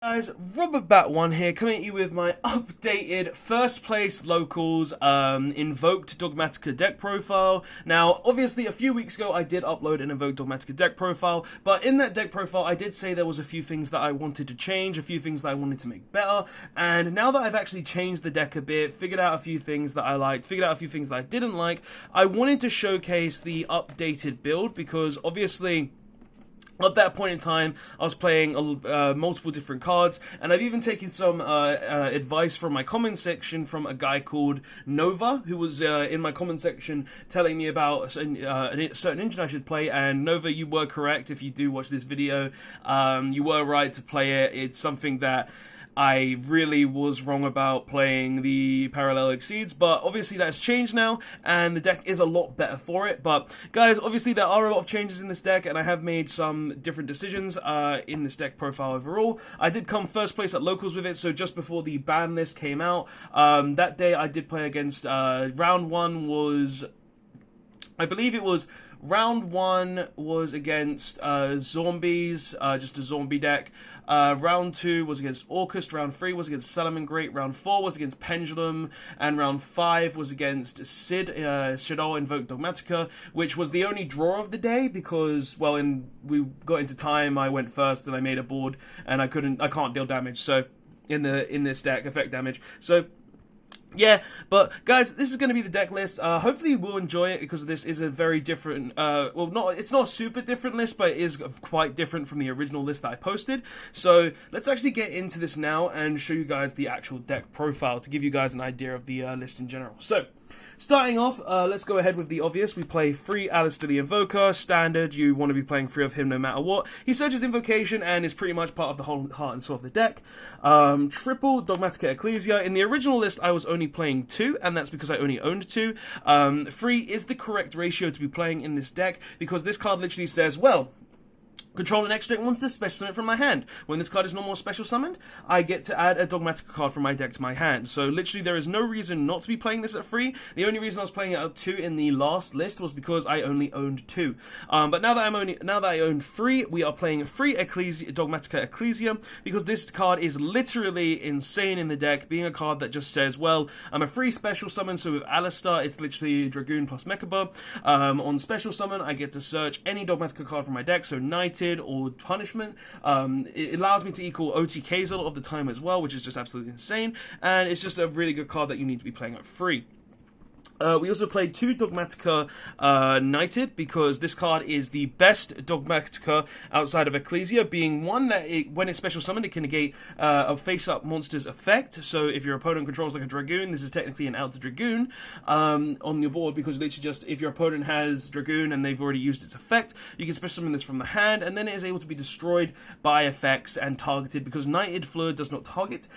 Guys, Robert Bat1 here, coming at you with my updated first place locals Invoked Dogmatika deck profile. Now, obviously, a few weeks ago I did upload an Invoked Dogmatika deck profile, but in that deck profile I did say there was a few things that I wanted to change, a few things that I wanted to make better, and now that I've actually changed the deck a bit, figured out a few things that I liked, figured out a few things that I didn't like, I wanted to showcase the updated build because obviously at that point in time, I was playing multiple different cards, and I've even taken some advice from my comment section from a guy called Nova, who was in my comment section telling me about a certain engine I should play, and Nova, you were correct if you do watch this video. You were right to play it. It's something that I really was wrong about playing the Parallel Exceeds, but obviously that's changed now, and the deck is a lot better for it. But guys, obviously there are a lot of changes in this deck, and I have made some different decisions in this deck profile overall. I did come first place at Locals with it, so just before the ban list came out, that day I did play against, round one was, I believe it was, round one was against Zombies, just a zombie deck. Round 2 was against Orcust, round 3 was against Salaman Great, round 4 was against Pendulum, and round 5 was against Shadow Invoked Dogmatika, which was the only draw of the day because, well, we got into time, I went first and I made a board, and I can't deal damage, so, in this deck, effect damage, so, yeah, but guys, this is going to be the deck list. Hopefully you will enjoy it because this is a very different, it's not a super different list, but it is quite different from the original list that I posted. So let's actually get into this now and show you guys the actual deck profile to give you guys an idea of the list in general. So, starting off, let's go ahead with the obvious. We play free Alistair the Invoker. Standard, you want to be playing free of him no matter what. He searches Invocation and is pretty much part of the whole heart and soul of the deck. Triple Dogmatika Ecclesia. In the original list, I was only playing 2, and that's because I only owned 2. 3 is the correct ratio to be playing in this deck, because this card literally says, well, control an extra deck monster, special summon it from my hand. When this card is no more special summoned, I get to add a Dogmatika card from my deck to my hand. So literally there is no reason not to be playing this at 3. The only reason I was playing it at 2 in the last list was because I only owned 2. But now that I own 3, we are playing free Dogmatika Ecclesia, because this card is literally insane in the deck, being a card that just says, well, I'm a free special summon, so with Alistair, it's literally Dragoon plus Mechaba. On special summon, I get to search any Dogmatika card from my deck, so Knighted or Punishment. It allows me to equal OTKs a lot of the time as well, which is just absolutely insane, and it's just a really good card that you need to be playing at free. We also played 2 Dogmatika Knighted, because this card is the best Dogmatika outside of Ecclesia, being one that when it's special summoned, it can negate a face-up monster's effect. So if your opponent controls like a Dragoon, this is technically an out to Dragoon on your board, because literally just if your opponent has Dragoon and they've already used its effect, you can special summon this from the hand, and then it is able to be destroyed by effects and targeted, because Knighted Fluid does not target.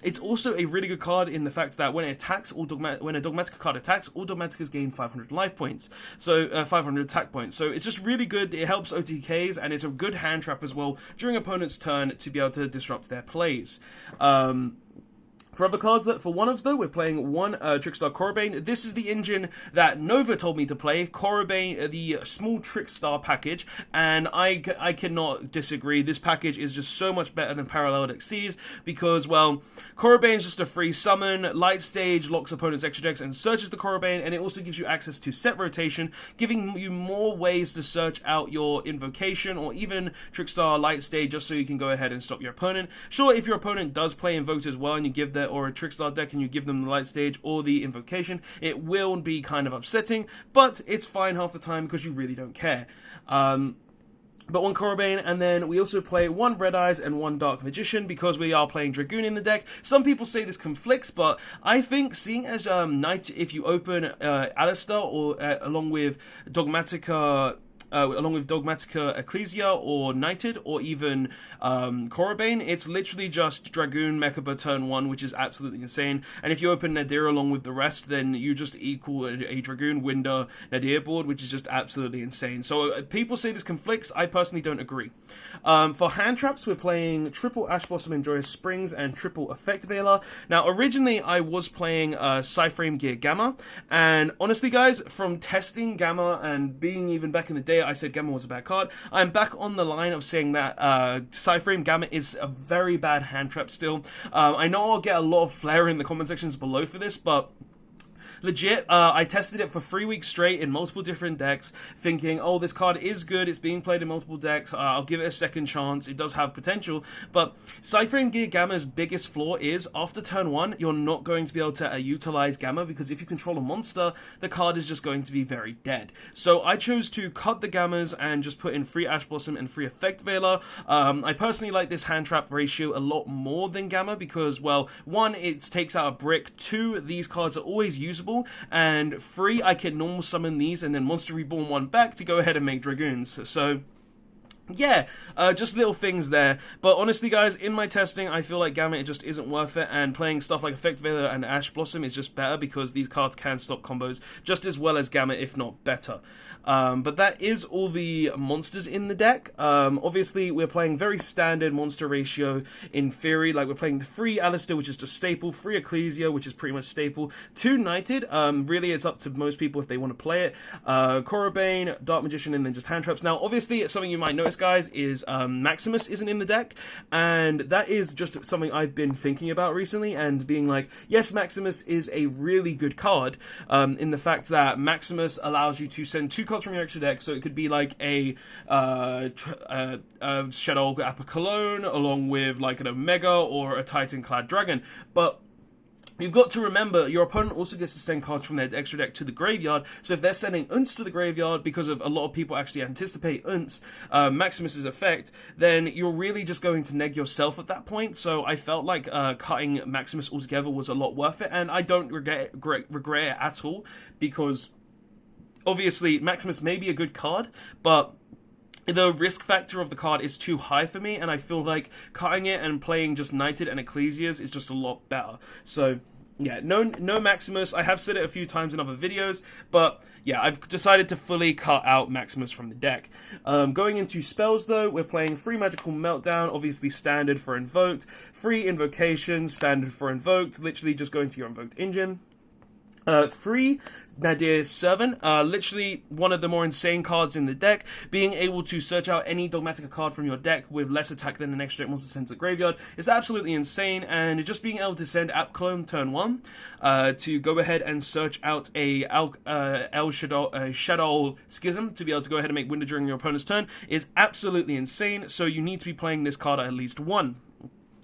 It's also a really good card in the fact that when it attacks, when a Dogmatika card attacks, all Dogmatikas gain 500 life points, so 500 attack points. So it's just really good. It helps OTKs, and it's a good hand trap as well during opponent's turn to be able to disrupt their plays. For other cards, for one-ofs though, we're playing one Trickstar Korobane. This is the engine that Nova told me to play, Korobane, the small Trickstar package, and I cannot disagree. This package is just so much better than Parallel Exceeds, because, well, Korobane is just a free summon, Light Stage locks opponent's extra decks and searches the Korobane, and it also gives you access to set rotation, giving you more ways to search out your Invocation, or even Trickstar Light Stage, just so you can go ahead and stop your opponent. Sure, if your opponent does play Invoked as well, and you give that, or a Trickstar deck, and you give them the Light Stage or the Invocation, it will be kind of upsetting, but it's fine half the time because you really don't care. But one Korobane, and then we also play one Red Eyes and one Dark Magician, because we are playing Dragoon in the deck. Some people say this conflicts, but I think seeing as Knight, if you open Alistair or along with Dogmatika Ecclesia or Knighted or even Korobane, it's literally just Dragoon Mechaba turn 1, which is absolutely insane. And if you open Nadir along with the rest, then you just equal a Dragoon Winder Nadir board, which is just absolutely insane. So people say this conflicts. I personally don't agree. For hand traps, we're playing triple Ash Blossom and Joyous Springs and triple Effect Veiler. Now, originally I was playing Psyframe Gear Gamma, and honestly, guys, from testing Gamma and being even back in the day, day I said Gamma was a bad card. I'm back on the line of saying that Cyframe Gamma is a very bad hand trap still. I know I'll get a lot of flair in the comment sections below for this, but legit, I tested it for 3 weeks straight in multiple different decks, thinking, oh, this card is good, it's being played in multiple decks, I'll give it a second chance, it does have potential, but Cyframe Gear Gamma's biggest flaw is, after turn 1, you're not going to be able to utilize Gamma, because if you control a monster, the card is just going to be very dead. So I chose to cut the Gammas and just put in free Ash Blossom and free Effect Veiler. I personally like this hand trap ratio a lot more than Gamma, because, well, 1, it takes out a brick, 2, these cards are always usable, and 3, I can normal summon these and then Monster Reborn 1 back to go ahead and make Dragoons. So yeah, just little things there. But honestly, guys, in my testing, I feel like Gamma, it just isn't worth it, and playing stuff like Effect Veiler and Ash Blossom is just better, because these cards can stop combos just as well as Gamma, if not better. But that is all the monsters in the deck. Obviously, we're playing very standard monster ratio in theory. Like, we're playing 3 Alistair, which is just staple, 3 Ecclesia, which is pretty much staple, 2 Knighted. Really, it's up to most people if they want to play it. Korobane, Dark Magician, and then just hand traps. Now, obviously, something you might notice, guys, is Maximus isn't in the deck, and that is just something I've been thinking about recently, and being like, yes, Maximus is a really good card, in the fact that Maximus allows you to send 2 cards from your extra deck, so it could be like a Shadow Apocalone along with like an Omega or a Titan-clad Dragon, but you've got to remember, your opponent also gets to send cards from their extra deck to the graveyard, so if they're sending Unts to the graveyard, because of a lot of people actually anticipate Unts, Maximus's effect, then you're really just going to neg yourself at that point. So I felt like cutting Maximus altogether was a lot worth it, and I don't regret it at all, because obviously Maximus may be a good card, but the risk factor of the card is too high for me, and I feel like cutting it and playing just Knighted and Ecclesias is just a lot better. So yeah, no Maximus. I have said it a few times in other videos, but yeah, I've decided to fully cut out Maximus from the deck. Going into spells, though, we're playing 3 Magical Meltdown, obviously standard for Invoked, 3 Invocations, standard for Invoked, literally just going to your Invoked engine. 3 Nadir Servant, literally one of the more insane cards in the deck, being able to search out any Dogmatika card from your deck with less attack than an extra monster sent to the graveyard is absolutely insane, and just being able to send App Clone turn 1 to go ahead and search out a Shadow Schism to be able to go ahead and make window during your opponent's turn is absolutely insane, so you need to be playing this card at least 1.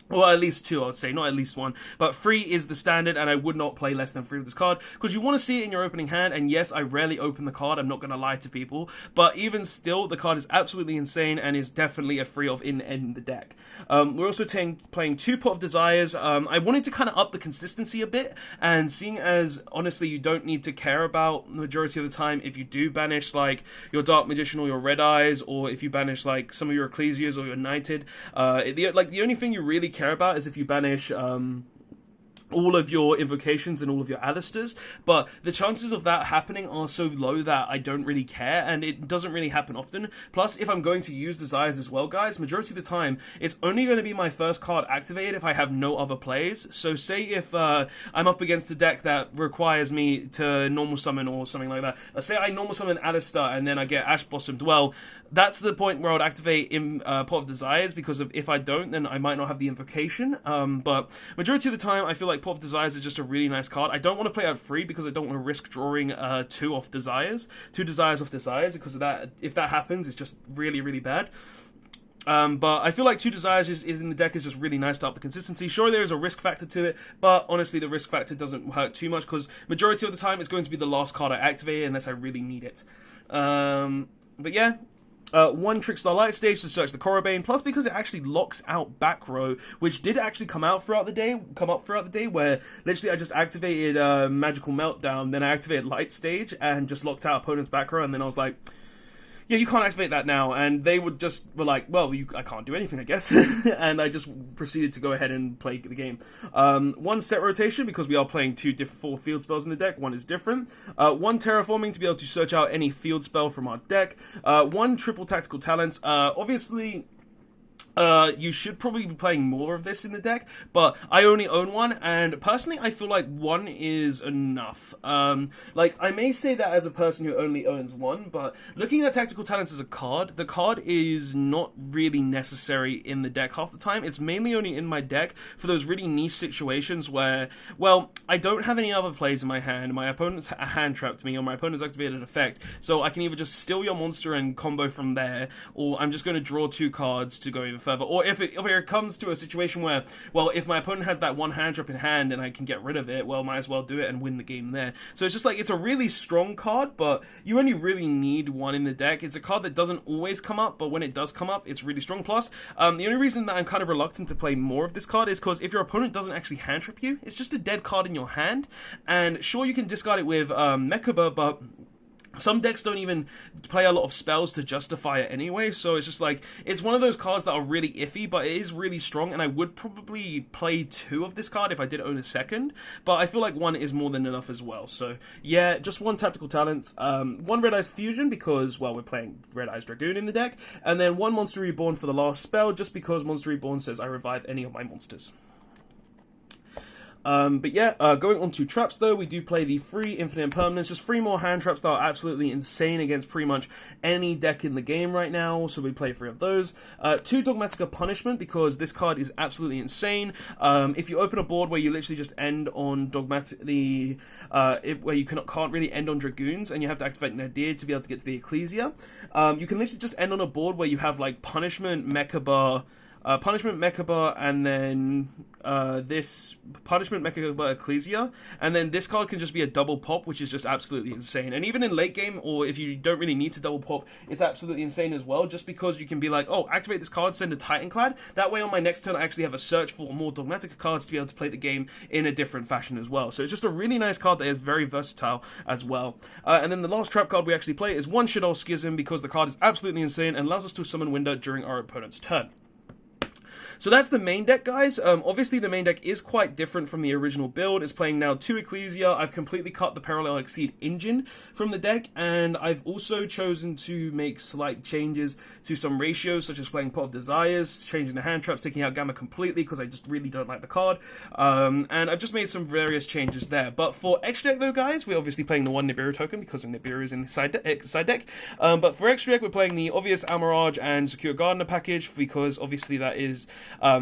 Well, at least 2, I would say, not at least 1. But 3 is the standard, and I would not play less than 3 with this card, because you want to see it in your opening hand, and yes, I rarely open the card, I'm not going to lie to people, but even still, the card is absolutely insane, and is definitely a free of in the deck. We're also playing 2 Pot of Desires. I wanted to kind of up the consistency a bit, and seeing as, honestly, you don't need to care about the majority of the time if you do banish, like, your Dark Magician or your Red Eyes, or if you banish, like, some of your Ecclesias or your Knighted, the only thing you really care about is if you banish all of your Invocations and all of your Alistairs, but the chances of that happening are so low that I don't really care, and it doesn't really happen often. Plus, if I'm going to use Desires as well, guys, majority of the time, it's only going to be my first card activated if I have no other plays. So say if I'm up against a deck that requires me to normal summon or something like that, say I normal summon Alistair and then I get Ash Blossomed, well, that's the point where I would activate Pot of Desires, because if I don't, then I might not have the Invocation. But majority of the time, I feel like Pot of Desires is just a really nice card. I don't want to play out 3 because I don't want to risk drawing 2 off Desires, 2 Desires off Desires, because of that, if that happens, it's just really, really bad. But I feel like 2 Desires is in the deck is just really nice to up the consistency. Sure, there is a risk factor to it, but honestly, the risk factor doesn't hurt too much, because majority of the time, it's going to be the last card I activate unless I really need it. But yeah. 1 Trickstar Light Stage to search the Korobane, plus because it actually locks out back row, which did actually come up throughout the day, where literally I just activated Magical Meltdown, then I activated Light Stage, and just locked out opponent's back row, and then I was like, yeah, you can't activate that now, and they were like, well, I can't do anything, I guess, and I just proceeded to go ahead and play the game. 1 Set Rotation, because we are playing 2 full field spells in the deck, 1 is different. 1 Terraforming, to be able to search out any field spell from our deck. 1 Triple Tactical Talents, obviously, You should probably be playing more of this in the deck, but I only own one, and personally, I feel like one is enough. Like, I may say that as a person who only owns one, but looking at Tactical Talents as a card, the card is not really necessary in the deck half the time. It's mainly only in my deck for those really niche situations where, well, I don't have any other plays in my hand, my opponent's hand trapped me, or my opponent's activated an effect, so I can either just steal your monster and combo from there, or I'm just going to draw 2 cards to go even further. Or if it comes to a situation where, well, if my opponent has that one hand drop in hand and I can get rid of it, well, might as well do it and win the game there. So it's just like, it's a really strong card, but you only really need one in the deck. It's a card that doesn't always come up, but when it does come up, it's really strong. Plus, the only reason that I'm kind of reluctant to play more of this card is because if your opponent doesn't actually hand trap you, it's just a dead card in your hand, and sure, you can discard it with Mechaba, but some decks don't even play a lot of spells to justify it anyway, so it's just like, it's one of those cards that are really iffy, but it is really strong, and I would probably play 2 of this card if I did own a second, but I feel like 1 is more than enough as well. So yeah, just 1 Tactical Talents, 1 Red Eyes Fusion because, well, we're playing Red Eyes Dragoon in the deck, and then 1 Monster Reborn for the last spell, just because Monster Reborn says I revive any of my monsters. But yeah, going on to traps though, we do play the 3 Infinite Impermanence, just 3 more hand traps that are absolutely insane against pretty much any deck in the game right now, so we play 3 of those. 2 Dogmatika Punishment, because this card is absolutely insane. If you open a board where you literally just end on where you can't really end on Dragoons, and you have to activate Nadir to be able to get to the Ecclesia, you can literally just end on a board where you have like Punishment, Mechaba, and then this Punishment, Mechaba, Ecclesia, and then this card can just be a double pop, which is just absolutely insane. And even in late game, or if you don't really need to double pop, it's absolutely insane as well, just because you can be like, oh, activate this card, send a Titanclad, that way on my next turn I actually have a search for more Dogmatika cards to be able to play the game in a different fashion as well. So it's just a really nice card that is very versatile as well. And then the last trap card we actually play is 1 Shadow Schism, because the card is absolutely insane and allows us to summon Winter during our opponent's turn. So that's the main deck, guys. Obviously, the main deck is quite different from the original build. It's playing now 2 Ecclesia. I've completely cut the Parallel Exceed engine from the deck, and I've also chosen to make slight changes to some ratios, such as playing Pot of Desires, changing the hand traps, taking out Gamma completely, because I just really don't like the card. And I've just made some various changes there. But for extra deck, though, guys, we're obviously playing the 1 Nibiru token, because Nibiru is in the side deck. But for extra deck, we're playing the obvious Almirage and Secure Gardener package, because obviously that is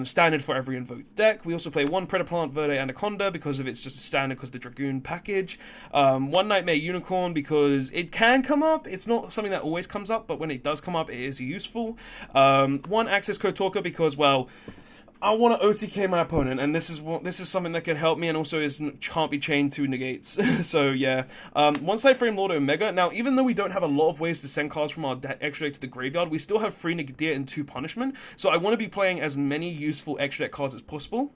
standard for every Invoked deck. We also play 1 Predaplant Verde Anaconda because of it's just a standard because the Dragoon package. 1 Nightmare Unicorn because it can come up. It's not something that always comes up, but when it does come up, it is useful. 1 Access Code Talker because, well, I want to OTK my opponent, and this is something that can help me, and also can't be chained to negates. So yeah, 1 Side Frame Lord Omega. Now, even though we don't have a lot of ways to send cards from our extra deck to the graveyard, we still have 3 Nadir and 2 Punishment. So I want to be playing as many useful extra deck cards as possible.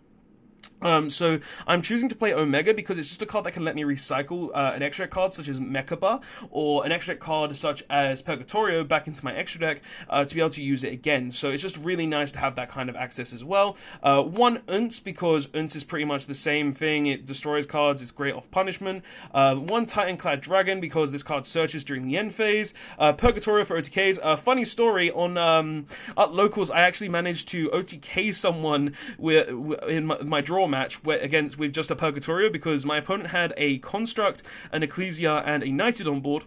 So I'm choosing to play Omega because it's just a card that can let me recycle an extra deck card such as Mechaba, or an extra deck card such as Purgatorio back into my extra deck to be able to use it again. So it's just really nice to have that kind of access as well. 1 Unce because Unce is pretty much the same thing. It destroys cards, it's great off punishment. 1 Titanclad Dragon because this card searches during the end phase. Purgatorio for OTKs. Funny story, on at Locals I actually managed to OTK someone in my draw match with just a Purgatorio, because my opponent had a Construct, an Ecclesia, and a Knighted on board.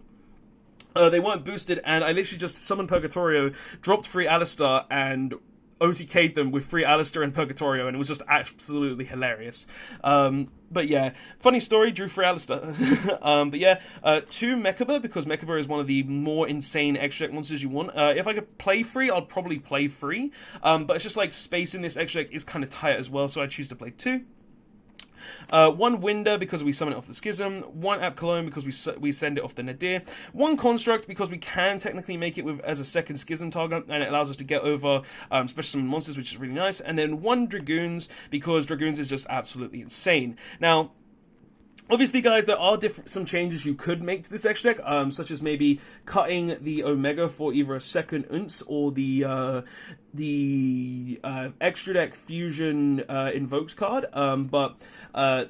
They weren't boosted, and I literally just summoned Purgatorio, dropped 3 Alistar, and OTK'd them with 3 Alistar and Purgatorio, and it was just absolutely hilarious. But yeah, funny story, drew 3 Alistar. But yeah, 2 Mechaba, because Mechaba is one of the more insane extra deck monsters you want. If I could play 3, I'd probably play 3. But it's just like space in this extra deck is kind of tight as well, so I choose to play 2. 1 Winder because we summon it off the Schism, 1 App Cologne because we send it off the Nadir, 1 Construct because we can technically make it as a second Schism target, and it allows us to get over special summon monsters, which is really nice, and then 1 Dragoons because Dragoons is just absolutely insane. Now, Obviously, guys, there are some changes you could make to this extra deck, such as maybe cutting the Omega for either a second Unce or the extra deck fusion invokes card. But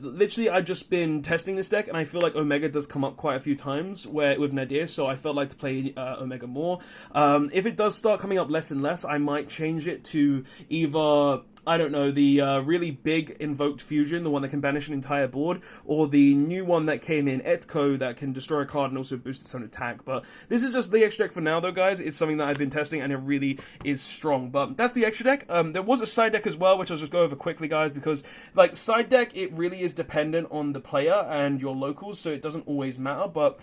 literally, I've just been testing this deck, and I feel like Omega does come up quite a few times with Nadir, so I felt like to play Omega more. If it does start coming up less and less, I might change it to either, I don't know, the really big invoked fusion, the one that can banish an entire board, or the new one that came in, Etko, that can destroy a card and also boost its own attack. But this is just the extra deck for now, though, guys. It's something that I've been testing, and it really is strong. But that's the extra deck. There was a side deck as well, which I'll just go over quickly, guys, because, like, side deck, it really is dependent on the player and your locals, so it doesn't always matter, but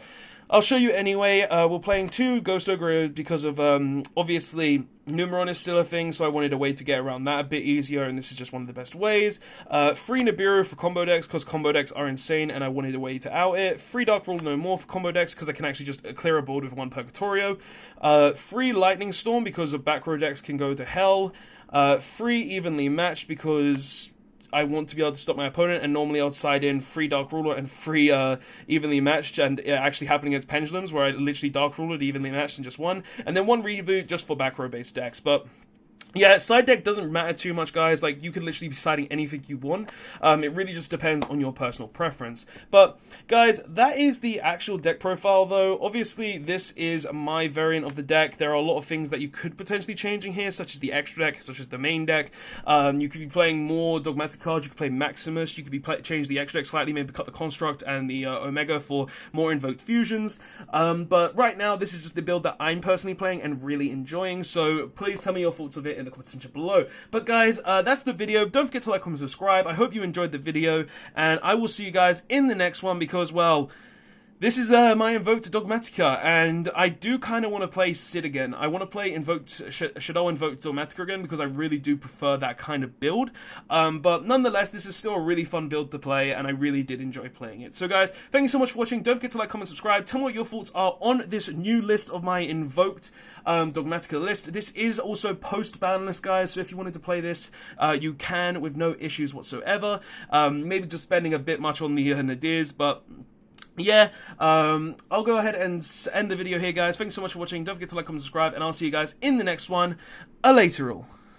I'll show you anyway. We're playing 2 Ghost Ogre because of, obviously, Numeron is still a thing, so I wanted a way to get around that a bit easier, and this is just one of the best ways. 3 Nibiru for combo decks, because combo decks are insane, and I wanted a way to out it. 3 Dark Rule No More for combo decks, because I can actually just clear a board with 1 Purgatorio. 3 Lightning Storm, because of back row decks can go to hell. 3 Evenly Matched, because I want to be able to stop my opponent, and normally I'll side in 3 Dark Ruler and 3 Evenly Matched, and it actually happened against Pendulums, where I literally Dark Rulered, Evenly Matched, and just won. And then 1 Reboot just for back row based decks, but yeah, side deck doesn't matter too much, guys. Like, you could literally be siding anything you want. It really just depends on your personal preference. But, guys, that is the actual deck profile, though. Obviously, this is my variant of the deck. There are a lot of things that you could potentially change in here, such as the extra deck, such as the main deck. You could be playing more Dogmatic cards. You could play Maximus. You could be change the extra deck slightly, maybe cut the Construct and the Omega for more invoked fusions. But right now, this is just the build that I'm personally playing and really enjoying. So, please tell me your thoughts of it in the comments section below. But guys, that's the video. Don't forget to like, comment, subscribe. I hope you enjoyed the video, and I will see you guys in the next one, because, well, this is my Invoked Dogmatika, and I do kind of want to play Sid again. I want to play Shadow Invoked Dogmatika again, because I really do prefer that kind of build. But nonetheless, this is still a really fun build to play, and I really did enjoy playing it. So guys, thank you so much for watching. Don't forget to like, comment, subscribe. Tell me what your thoughts are on this new list of my Invoked Dogmatika list. This is also post-ban list, guys, so if you wanted to play this, you can with no issues whatsoever. Maybe just spending a bit much on the Nadirs, but yeah, I'll go ahead and end the video here, guys. Thanks so much for watching. Don't forget to like, comment, subscribe, and I'll see you guys in the next one. Later all.